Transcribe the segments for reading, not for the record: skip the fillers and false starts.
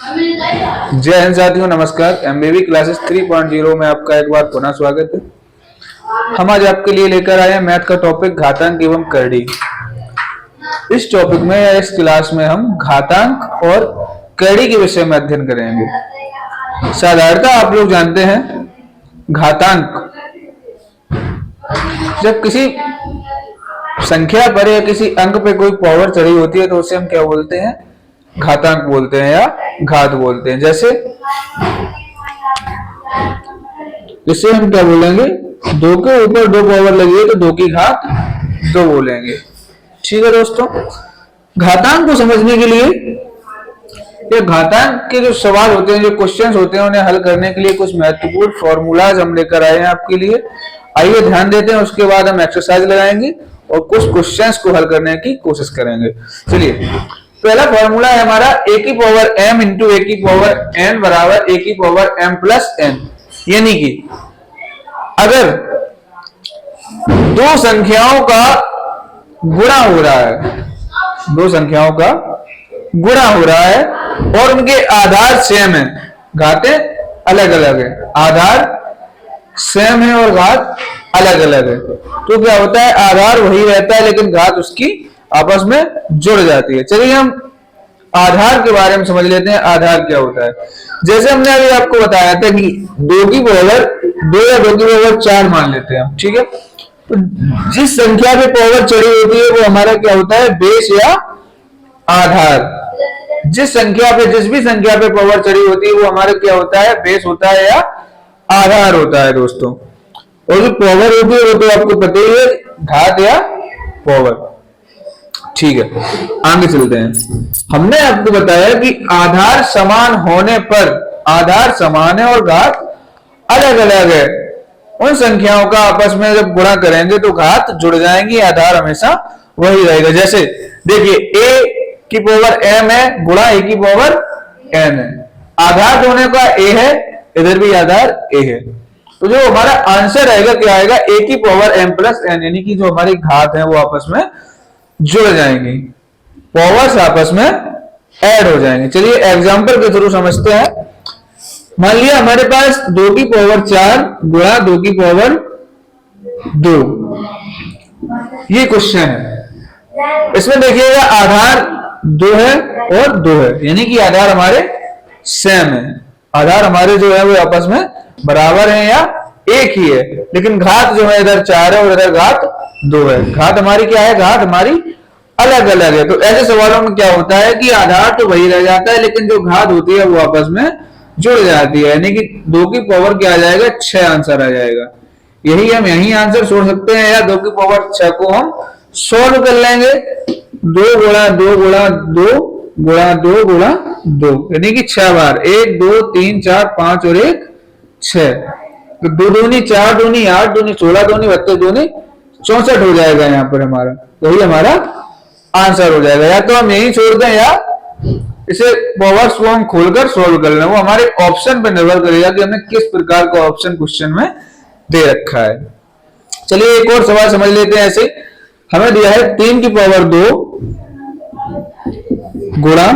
जय हिंद साथियों, नमस्कार। एमबीबी क्लासेस 3.0 में आपका एक बार पुनः स्वागत है। हम आज आपके लिए लेकर आए हैं मैथ का टॉपिक घातांक एवं करड़ी। इस टॉपिक में या इस क्लास में हम घातांक और करड़ी के विषय में अध्ययन करेंगे। साधारणतः आप लोग जानते हैं घातांक जब किसी संख्या पर या किसी अंक पे कोई पावर चढ़ी होती है तो उसे हम क्या बोलते हैं? घातांक बोलते हैं या घात बोलते हैं। जैसे इसे हम क्या बोलेंगे? 2 के ऊपर 2 पावर लगी है तो 2 की घात 2 बोलेंगे। ठीक है दोस्तों, घातांक को समझने के लिए ये घातांक के जो सवाल होते हैं, जो क्वेश्चंस होते हैं, उन्हें हल करने के लिए कुछ महत्वपूर्ण फॉर्मूलाज हम लेकर आए हैं आपके लिए। आइए ध्यान देते हैं, उसके बाद हम एक्सरसाइज लगाएंगे और कुछ क्वेश्चंस को हल करने की कोशिश करेंगे। चलिए, पहला फॉर्मूला है हमारा a की पावर m इंटू a की पावर n बराबर a की पावर m प्लस n। यानी कि अगर दो संख्याओं का गुणा हो रहा है, दो संख्याओं का गुणा हो रहा है और उनके आधार सेम है, घातें अलग अलग है, आधार सेम है और घात अलग अलग है, तो क्या होता है? आधार वही रहता है लेकिन घात उसकी आपस में जुड़ जाती है। चलिए हम आधार के बारे में समझ लेते हैं। आधार क्या होता है? जैसे हमने अभी आपको बताया था कि 2 की पावर 2 या 2 की पावर 4 मान लेते हैं हम। ठीक है, तो जिस संख्या पे पावर चढ़ी होती है वो हमारा क्या होता है? बेस या आधार। जिस संख्या पे, जिस भी संख्या पे पावर चढ़ी होती है वो हमारा क्या होता है? बेस होता है या आधार होता है दोस्तों। और जो पावर होती है वो तो आपको पता ही है, घात या पावर। ठीक है, आगे चलते हैं। हमने आपको बताया कि आधार समान होने पर, आधार समान है और घात अलग अलग है, उन संख्याओं का आपस में जब गुणा करेंगे तो घात जुड़ जाएंगी, आधार हमेशा वही रहेगा। जैसे देखिए a की पावर m है गुणा a की पावर n है, आधार दोनों का a है, इधर भी आधार a है, तो जो हमारा आंसर रहेगा क्या आएगा? a की पावर m प्लस n, यानी कि जो हमारी घात है वो आपस में जुड़ जाएंगी, पावर्स आपस में ऐड हो जाएंगे। चलिए एग्जांपल के थ्रू समझते हैं। मान लिया हमारे पास 2 की पावर 4 गुणा 2 की पावर 2, ये क्वेश्चन है। इसमें देखिएगा आधार 2 है और 2 है, यानी कि आधार हमारे सेम है, आधार हमारे जो है वो आपस में बराबर है या एक ही है, लेकिन घात जो है इधर 4 है और इधर घात 2 है। घात हमारी क्या है? घात हमारी अलग अलग है। तो ऐसे सवालों में क्या होता है कि आधार तो वही रह जाता है लेकिन जो घात होती है वो आपस में जुड़ जाती है, यानी कि 2 की पावर क्या आ जाएगा? 6 आंसर आ जाएगा। यही हम यही आंसर छोड़ सकते हैं या 2 की पावर 6 को हम सोल्व कर लेंगे। 2 गुणा 2 गुणा 2 गुणा 2 गुणा 2, यानी कि 6 बार, 1 2 3 4 5 और 1 6, तो 2 दूनी 4 दूनी 8 दूनी 16 दूनी 32 दूनी 64 हो जाएगा यहाँ पर हमारा, वही हमारा आंसर हो जाएगा। या तो हम यही छोड़ दें या इसे पावर्स को हम खोलकर सोल्व कर लें, वो हमारे ऑप्शन पर निर्भर करेगा कि हमने किस प्रकार का ऑप्शन क्वेश्चन में दे रखा है। चलिए एक और सवाल समझ लेते हैं। ऐसे हमें दिया है 3 की पावर 2 गुणा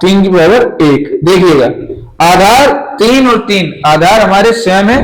3 की पावर 1। देखिएगा आधार 3 और 3 आधार हमारे सेम है,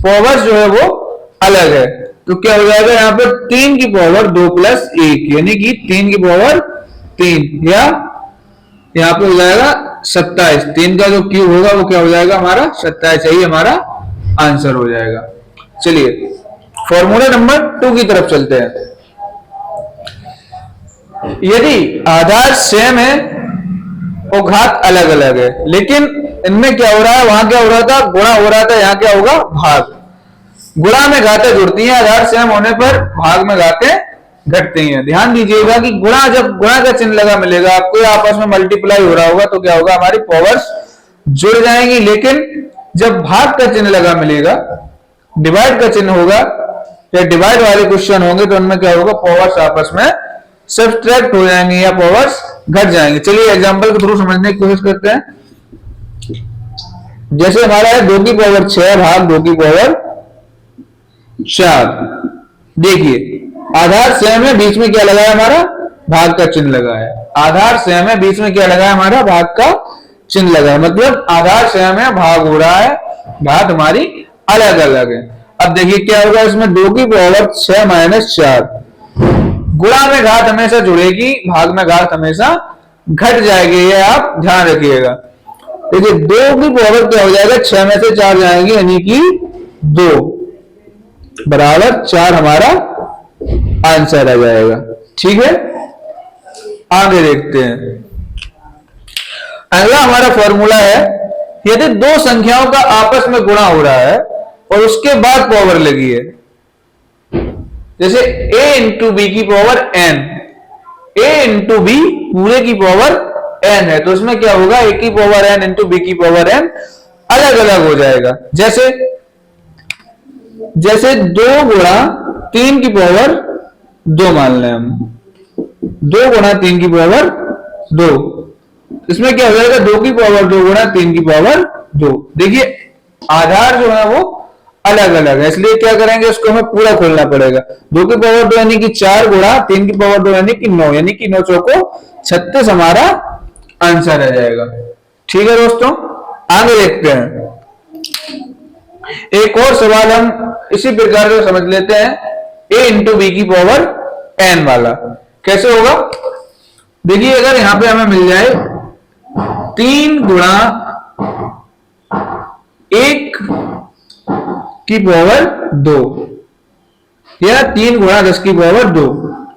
पावर्स जो है वो अलग है, तो क्या हो जाएगा यहाँ पर? 3 की पावर 2 प्लस 1, यानी कि 3 की पावर 3, या यहाँ पे हो जाएगा 27। 3 का जो क्यूब होगा वो क्या हो जाएगा? हमारा 27, यही हमारा आंसर हो जाएगा। चलिए फॉर्मूला नंबर 2 की तरफ चलते हैं। यदि आधार सेम है और घात अलग अलग है, लेकिन इनमें क्या हो रहा है? वहां क्या हो रहा था? गुणा हो रहा था, यहाँ क्या होगा? भाग। गुणा में घातें जुड़ती हैं, आधार सेम होने पर भाग में घातें घटती हैं। ध्यान दीजिएगा कि गुणा, जब गुणा का चिन्ह लगा मिलेगा आपको, आपस में मल्टीप्लाई हो रहा होगा तो क्या होगा? हमारी पावर्स जुड़ जाएंगी। लेकिन जब भाग का चिन्ह लगा मिलेगा, डिवाइड का चिन्ह होगा या डिवाइड वाले क्वेश्चन होंगे तो उनमें क्या होगा? पावर्स आपस में सब्ट्रैक्ट हो जाएंगे या पावर्स घट जाएंगे। चलिए एग्जांपल के थ्रू समझने की कोशिश करते हैं। जैसे हमारा है 2 की पावर 6 भाग 2 की पावर 4। देखिए आधार सेम है, बीच में क्या लगा है? हमारा भाग का चिन्ह लगा है। आधार सेम है, बीच में क्या लगा है? हमारा भाग का चिन्ह लगा है, मतलब आधार सेम है, भाग हो रहा है, घात हमारी अलग अलग है। अब देखिए क्या होगा इसमें, 2 की पावर 6 माइनस 4, गुणा में घात हमेशा जुड़ेगी, भाग में घात हमेशा घट जाएगी, ये आप ध्यान रखिएगा। देखिए 2 की पावर क्या हो जाएगा, 6 में से 4 जाएंगे यानी कि 2 बराबर 4 हमारा आंसर आ जाएगा। ठीक है, आगे देखते हैं। अगला हमारा फॉर्मूला है, यदि दो संख्याओं का आपस में गुणा हो रहा है और उसके बाद पावर लगी है, जैसे a इंटू बी की power n, a into b पूरे की पावर n है, तो उसमें क्या होगा, a की पावर n इंटू बी की पावर n अलग अलग हो जाएगा। जैसे 2 गुणा 3 की पावर 2 मान लें हम, 2 गुणा 3 की पावर 2, इसमें क्या हो जाएगा, 2 की पावर 2 गुणा 3 की पावर 2। देखिए आधार जो है वो अलग अलग है, इसलिए क्या करेंगे, उसको हमें पूरा खोलना पड़ेगा। 2 की पावर 2 यानी कि 4 गुणा 3 की पावर 2 यानी कि 9, यानी कि 9 चौको 36 हमारा आंसर आ जाएगा। ठीक है दोस्तों, आगे देखते हैं। एक और सवाल हम इसी प्रकार से समझ लेते हैं, a इंटू बी की पावर n वाला कैसे होगा। देखिए अगर यहां पे हमें मिल जाए 3 गुणा 1 की पावर 2 या 3 गुणा 10 की पावर 2,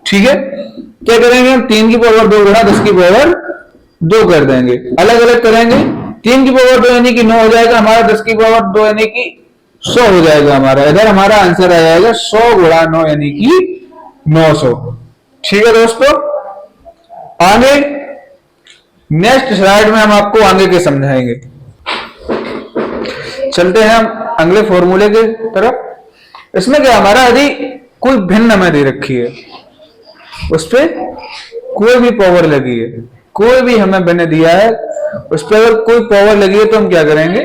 ठीक है, क्या करेंगे हम, 3 की पावर 2 गुणा 10 की पावर 2 कर देंगे, अलग अलग करेंगे। 3 की पावर 2 यानी कि 9 हो जाएगा हमारा, 10 की पावर 2 यानी कि 100 हो जाएगा हमारा। इधर हमारा आंसर आ जाएगा 100 गुणा 9 यानी कि 900। ठीक है दोस्तों, आगे नेक्स्ट स्लाइड में हम आपको आगे के समझाएंगे। चलते हैं हम अगले फॉर्मूले के तरफ। इसमें क्या हमारा यदि कोई भिन्न हमें दे रखी है, उस पर कोई भी पावर लगी है, कोई भी हमें भिन्न दिया है, उस पर अगर कोई पावर लगी है तो हम क्या करेंगे,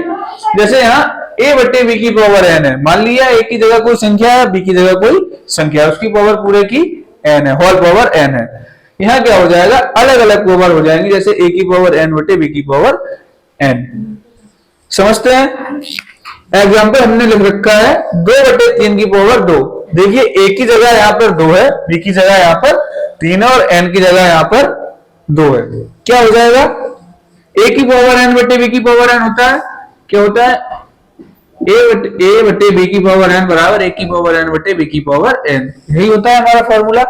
जैसे यहाँ a बटे बी की पावर n है, मान लिया a की जगह कोई संख्या है, b की जगह कोई संख्या है, उसकी पावर पूरे की n है, होल पावर n है। यहाँ क्या हो जाएगा, अलग अलग पावर हो जाएंगी, जैसे a की पावर n बटे b की पावर n। समझते हैं, एग्जाम्पल हमने लिख रखा है 2 बटे 3 की पावर 2। देखिए a की जगह यहाँ पर 2 है, b की जगह यहाँ पर 3 है और n की जगह यहाँ पर 2 है। क्या हो जाएगा, a की पावर n बटे b की पावर n होता है, क्या होता है, a बटे b की पावर n बराबर a की पावर n बटे b की पावर n, यही होता है हमारा फॉर्मूला।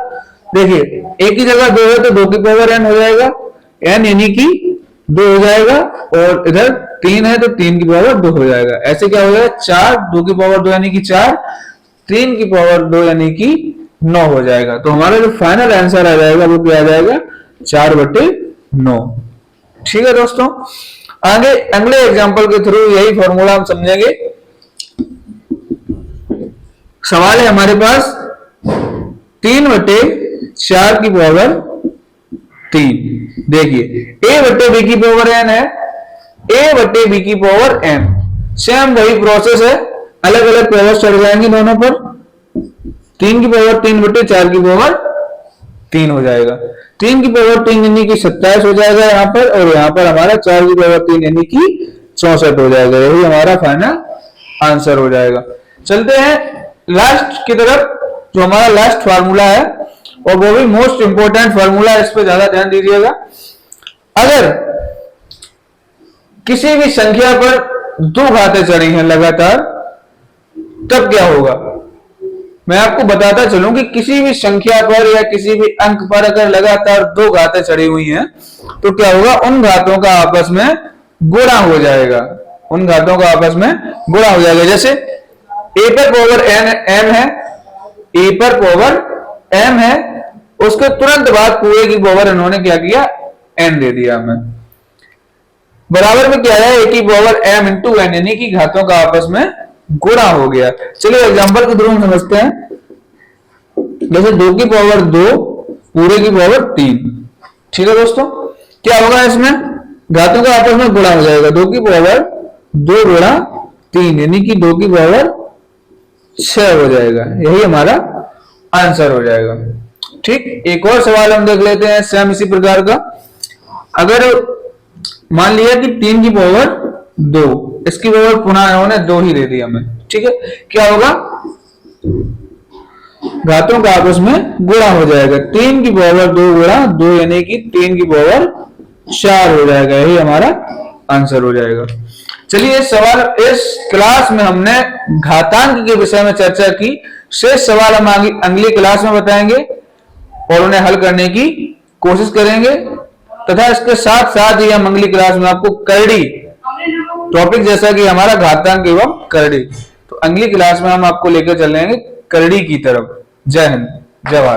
देखिए a की जगह 2 है तो 2 की पावर n हो जाएगा, n यानी कि 2 हो जाएगा, और इधर 3 है तो 3 की पावर 2 हो जाएगा। ऐसे क्या हो जाएगा, 4, 2 की पावर 2 यानी कि 4, 3 की पावर 2 यानी कि 9 हो जाएगा। तो हमारा जो फाइनल आंसर आ जाएगा वो क्या आ जाएगा, 4 बटे 9। ठीक है दोस्तों, आगे अगले एग्जांपल के थ्रू यही फॉर्मूला हम समझेंगे। सवाल है हमारे पास 3 बटे 4 की पावर 3। देखिए a बटे b की पावर n है, a बटे b की पावर n, सेम वही प्रोसेस है, अलग अलग पावर चढ़ जाएंगे दोनों पर। 3 की पावर 3 बटे 4 की पावर 3 हो जाएगा, 3 की पावर 3 यानी कि 27 हो जाएगा यहाँ पर, और यहाँ पर हमारा 4 की पावर 3 यानी कि 64 हो जाएगा, यही हमारा फाइनल आंसर हो जाएगा। चलते हैं लास्ट की तरफ, जो हमारा लास्ट फार्मूला है, और वो भी मोस्ट इंपोर्टेंट फार्मूला, इस पे ज्यादा ध्यान दीजिएगा। अगर किसी भी संख्या पर 2 घातें चढ़ी हैं लगातार, तब क्या होगा, मैं आपको बताता चलूं कि किसी भी संख्या पर या किसी भी अंक पर अगर लगातार 2 घातें चढ़ी हुई हैं तो क्या होगा, उन घातों का आपस में गुणा हो जाएगा, उन घातों का आपस में गुणा हो जाएगा। जैसे a पर पावर m है, a पर पावर m है, उसके तुरंत बाद पूरे की पावर इन्होंने क्या किया, n दे दिया हमें, बराबर में क्या है, a की पावर m इंटू n, यानी कि घातों का आपस में गुणा हो गया। चलिए एग्जांपल के थ्रू हम समझते हैं। जैसे 2 की पावर 2 पूरे की पावर 3, ठीक है दोस्तों, क्या होगा, इसमें घातों का आपस में गुणा हो जाएगा, 2 की पावर 2 गुणा 3 यानी कि 2 की पावर 6 हो जाएगा, यही हमारा आंसर हो जाएगा। ठीक, एक और सवाल हम देख लेते हैं सेम इसी प्रकार का। अगर मान लिया कि 3 की पावर 2, इसकी पावर पुनः इन्होंने 2 ही दे दी हमें, ठीक है। क्या होगा, घातों का आपस में गुणा हो जाएगा, 3 की पावर 2 गुणा 2 यानी कि 3 की पावर 4 हो जाएगा, यही हमारा आंसर हो जाएगा। चलिए इस क्लास में हमने घातांक के विषय में चर्चा की। शेष सवाल हम अगली क्लास में बताएंगे और उन्हें हल करने की कोशिश करेंगे, तथा इसके साथ साथ ही हम अगली क्लास में आपको करड़ी टॉपिक, जैसा कि हमारा घातांक एवं करड़ी, तो अगली क्लास में हम आपको लेकर चलेंगे करड़ी की तरफ। जय हिंद, जय भारत।